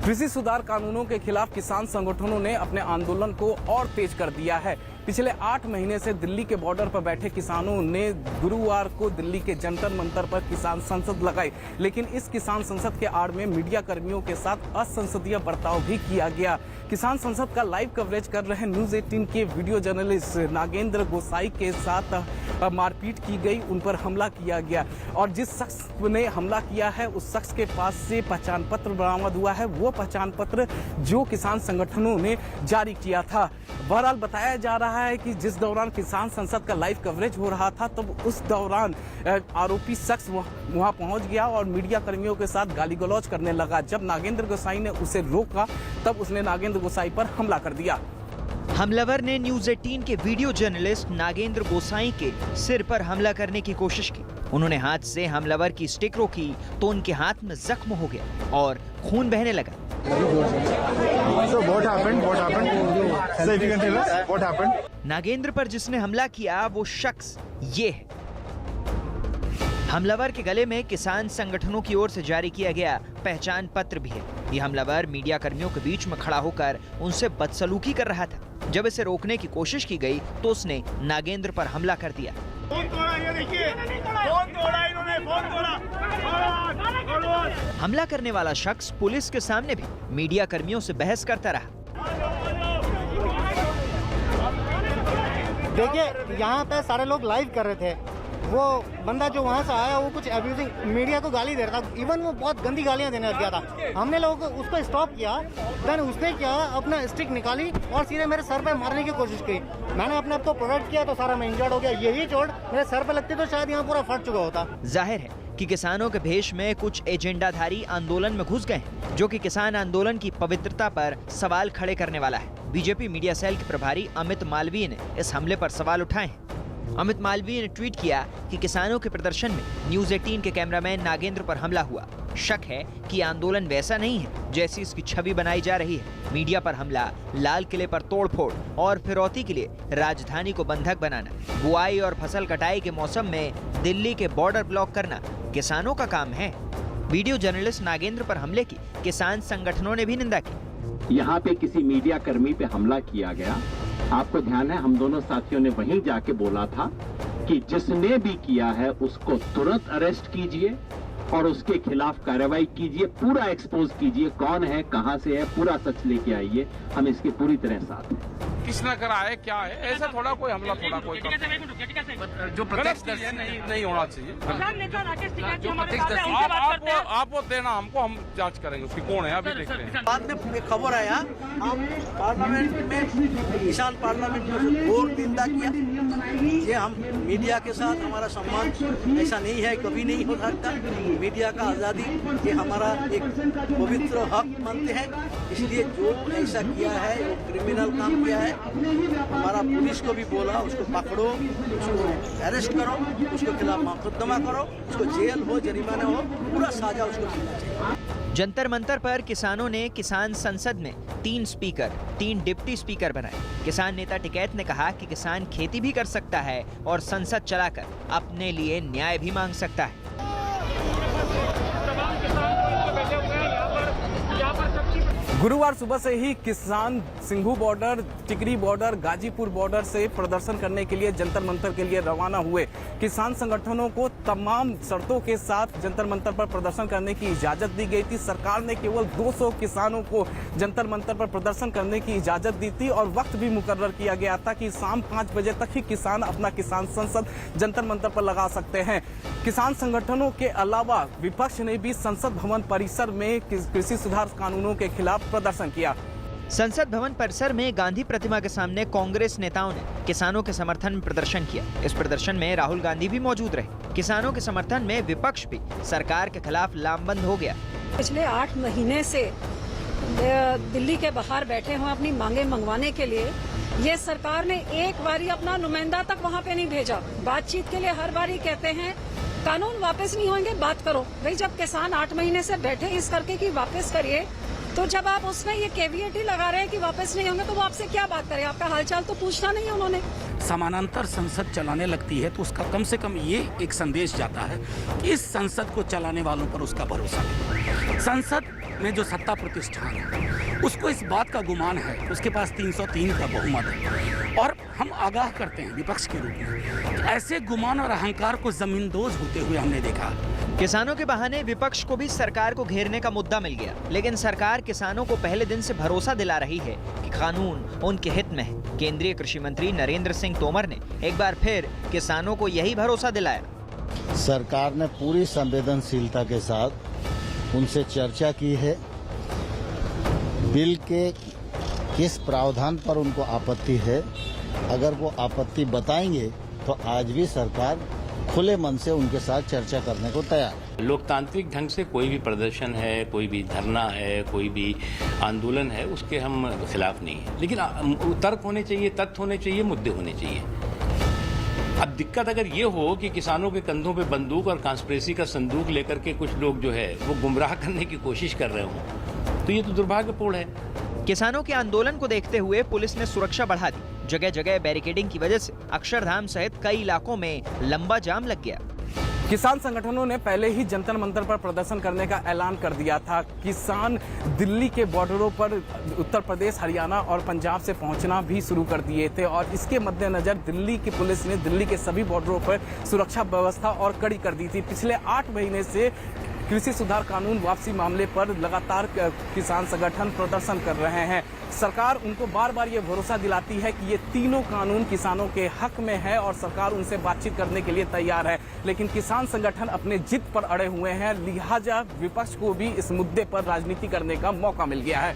कृषि सुधार कानूनों के खिलाफ किसान संगठनों ने अपने आंदोलन को और तेज कर दिया है। पिछले 8 महीने से दिल्ली के बॉर्डर पर बैठे किसानों ने गुरुवार को दिल्ली के जंतर मंतर पर किसान संसद लगाई, लेकिन इस किसान संसद के आड़ में मीडिया कर्मियों के साथ असंसदीय बर्ताव भी किया गया। किसान संसद का लाइव कवरेज कर रहे न्यूज 18 के वीडियो जर्नलिस्ट नागेंद्र गोसाई के साथ मारपीट की गई, उन पर हमला किया गया और जिस शख्स ने हमला किया है उस शख्स के पास से पहचान पत्र बरामद हुआ है, वो पहचान पत्र जो किसान संगठनों ने जारी किया था। बहरहाल बताया जा रहा है कि जिस दौरान किसान संसद का लाइव कवरेज हो रहा था तब उस दौरान आरोपी शख्स वहां पहुंच गया और मीडिया कर्मियों के साथ गाली गलौज करने लगा। जब नागेंद्र गोसाई ने उसे रोका तब उसने नागेंद्र गोसाई पर हमला कर दिया। हमलावर ने न्यूज 18 के वीडियो जर्नलिस्ट नागेंद्र गोसाई के सिर पर हमला करने की कोशिश की। उन्होंने हाथ से हमलावर की स्टिक रोकी तो उनके हाथ में जख्म हो गया और खून बहने लगा। नागेंद्र पर जिसने हमला किया वो शख्स ये है। हमलावर के गले में किसान संगठनों की ओर से जारी किया गया पहचान पत्र भी है। ये हमलावर मीडिया कर्मियों के बीच में खड़ा होकर उनसे बदसलूकी कर रहा था। जब इसे रोकने की कोशिश की गई तो उसने नागेंद्र पर हमला कर दिया। फोन तोड़ा, ये देखिए, फोन तोड़ा इन्होंने, फोन तोड़ा। हमला करने वाला शख्स पुलिस के सामने भी मीडिया कर्मियों से बहस करता रहा। देखिए, यहाँ पे सारे लोग लाइव कर रहे थे। वो बंदा जो वहाँ से आया वो कुछ अब्यूजिंग मीडिया को गाली दे रहा था। इवन वो बहुत गंदी गालियाँ देने लग गया था। हमने लोग उसको स्टॉप किया, देन उसने क्या अपना स्टिक निकाली और सीधे मेरे सर पे मारने की कोशिश की। मैंने अपने आप को प्रोटेक्ट किया तो सारा मैं इंजर्ड हो गया। यही चोट मेरे सर पे लगती तो शायद यहाँ पूरा फट चुका होता। जाहिर है कि किसानों के भेष में कुछ एजेंडाधारी आंदोलन में घुस गए हैं, जो कि किसान आंदोलन की पवित्रता पर सवाल खड़े करने वाला है। बीजेपी मीडिया सेल के प्रभारी अमित मालवीय ने इस हमले पर सवाल उठाए हैं। अमित मालवीय ने ट्वीट किया कि किसानों के प्रदर्शन में न्यूज 18 के कैमरामैन नागेंद्र पर हमला हुआ। शक है कि आंदोलन वैसा नहीं है जैसी इसकी छवि बनाई जा रही है। मीडिया पर हमला, लाल किले पर तोड़फोड़ और फिरौती के लिए राजधानी को बंधक बनाना, बुआई और फसल कटाई के मौसम में दिल्ली के बॉर्डर ब्लॉक करना किसानों का काम है। वीडियो जर्नलिस्ट नागेंद्र पर हमले की किसान संगठनों ने भी निंदा की। यहाँ पे किसी मीडिया कर्मी पे हमला किया गया। आपको ध्यान है, हम दोनों साथियों ने वहीं जाके बोला था कि जिसने भी किया है उसको तुरंत अरेस्ट कीजिए और उसके खिलाफ कार्रवाई कीजिए, पूरा एक्सपोज कीजिए, कौन है, कहां से है, पूरा सच लेके आइए। हम इसके पूरी तरह साथ हैं। किसने करा है, क्या है, ऐसा थोड़ा कोई हमला, थोड़ा कोई जो प्रत्यक्ष नहीं होना चाहिए। आप वो देना हमको, हम जांच करेंगे उसकी कौन है, अभी देखते हैं। बाद में एक खबर आया, हम पार्लियामेंट में, किसान पार्लियामेंट में घोर निंदा किया। ये हम मीडिया के साथ हमारा सम्मान ऐसा नहीं है, कभी नहीं हो सकता। मीडिया का आज़ादी ये हमारा एक पवित्र हक मानते हैं, इसलिए जो ऐसा किया है वो क्रिमिनल काम किया है। हमारा पुलिस को भी बोला उसको पकड़ो, उसको अरेस्ट करो, उसके खिलाफ मुकदमा करो, उसको जेल हो, जरिमाना हो, पूरा साजा उसको मिलना चाहिए। जंतर मंतर पर किसानों ने किसान संसद में 3 स्पीकर, 3 डिप्टी स्पीकर बनाए। किसान नेता टिकैत ने कहा कि किसान खेती भी कर सकता है और संसद चलाकर अपने लिए न्याय भी मांग सकता है। गुरुवार सुबह से ही किसान सिंघू बॉर्डर, टिकरी बॉर्डर, गाजीपुर बॉर्डर से प्रदर्शन करने के लिए जंतर मंतर के लिए रवाना हुए। किसान संगठनों को तमाम शर्तों के साथ जंतर मंतर पर प्रदर्शन करने की इजाजत दी गई थी। सरकार ने केवल 200 किसानों को जंतर मंतर पर प्रदर्शन करने की इजाजत दी थी और वक्त भी मुकर्रर किया गया था कि शाम 5 बजे तक ही किसान अपना किसान संसद जंतर मंतर पर लगा सकते हैं। किसान संगठनों के अलावा विपक्ष ने भी संसद भवन परिसर में कृषि सुधार कानूनों के खिलाफ प्रदर्शन किया। संसद भवन परिसर में गांधी प्रतिमा के सामने कांग्रेस नेताओं ने किसानों के समर्थन में प्रदर्शन किया। इस प्रदर्शन में राहुल गांधी भी मौजूद रहे। किसानों के समर्थन में विपक्ष भी सरकार के खिलाफ लामबंद हो गया। पिछले 8 महीने से दिल्ली के बाहर बैठे हुए अपनी मांगे मंगवाने के लिए ये सरकार ने एक बारी अपना नुमाइंदा तक वहाँ पे नहीं भेजा। बातचीत के लिए हर बारी कहते हैं कानून वापस नहीं होंगे, बात करो। भाई जब किसान 8 महीने से बैठे इस करके कि वापस करिए, तो जब आप उसमें ये केवीएट ही लगा रहे हैं कि वापस नहीं होंगे, तो वो आपसे क्या बात करें? आपका हालचाल तो पूछना नहीं है उन्होंने। समानांतर संसद चलाने लगती है तो उसका कम से कम ये एक संदेश जाता है कि इस संसद को चलाने वालों पर उसका भरोसा नहीं। संसद में जो सत्ता प्रतिष्ठान है उसको इस बात का गुमान है, उसके पास 303 का बहुमत है और हम आगाह करते हैं विपक्ष के रूप में, ऐसे गुमान और अहंकार को जमींदोज होते हुए हमने देखा। किसानों के बहाने विपक्ष को भी सरकार को घेरने का मुद्दा मिल गया, लेकिन सरकार किसानों को पहले दिन से भरोसा दिला रही है कि कानून उनके हित में है। केंद्रीय कृषि मंत्री नरेंद्र सिंह तोमर ने एक बार फिर किसानों को यही भरोसा दिलाया। सरकार ने पूरी संवेदनशीलता के साथ उनसे चर्चा की है। बिल के किस प्रावधान पर उनको आपत्ति है, अगर वो आपत्ति बताएंगे तो आज भी सरकार खुले मन से उनके साथ चर्चा करने को तैयार है। लोकतांत्रिक ढंग से कोई भी प्रदर्शन है, कोई भी धरना है, कोई भी आंदोलन है, उसके हम खिलाफ नहीं है, लेकिन तर्क होने चाहिए, तथ्य होने चाहिए, मुद्दे होने चाहिए। अब दिक्कत अगर ये हो कि किसानों के कंधों पे बंदूक और कॉन्स्पिरेसी का संदूक लेकर के कुछ लोग जो है वो गुमराह करने की कोशिश कर रहे हो, तो ये तो दुर्भाग्यपूर्ण है। किसानों के आंदोलन को देखते हुए पुलिस ने सुरक्षा बढ़ा दी। जगह जगह बैरिकेडिंग की वजह से अक्षरधाम सहित कई इलाकों में लंबा जाम लग गया। किसान संगठनों ने पहले ही जंतर मंतर पर प्रदर्शन करने का ऐलान कर दिया था। किसान दिल्ली के बॉर्डरों पर उत्तर प्रदेश, हरियाणा और पंजाब से पहुंचना भी शुरू कर दिए थे और इसके मद्देनजर दिल्ली की पुलिस ने दिल्ली के सभी बॉर्डरों पर सुरक्षा व्यवस्था और कड़ी कर दी थी। पिछले 8 महीने से कृषि सुधार कानून वापसी मामले पर लगातार किसान संगठन प्रदर्शन कर रहे हैं। सरकार उनको बार बार ये भरोसा दिलाती है कि ये तीनों कानून किसानों के हक में है और सरकार उनसे बातचीत करने के लिए तैयार है, लेकिन किसान संगठन अपने जिद पर अड़े हुए हैं। लिहाजा विपक्ष को भी इस मुद्दे पर राजनीति करने का मौका मिल गया है।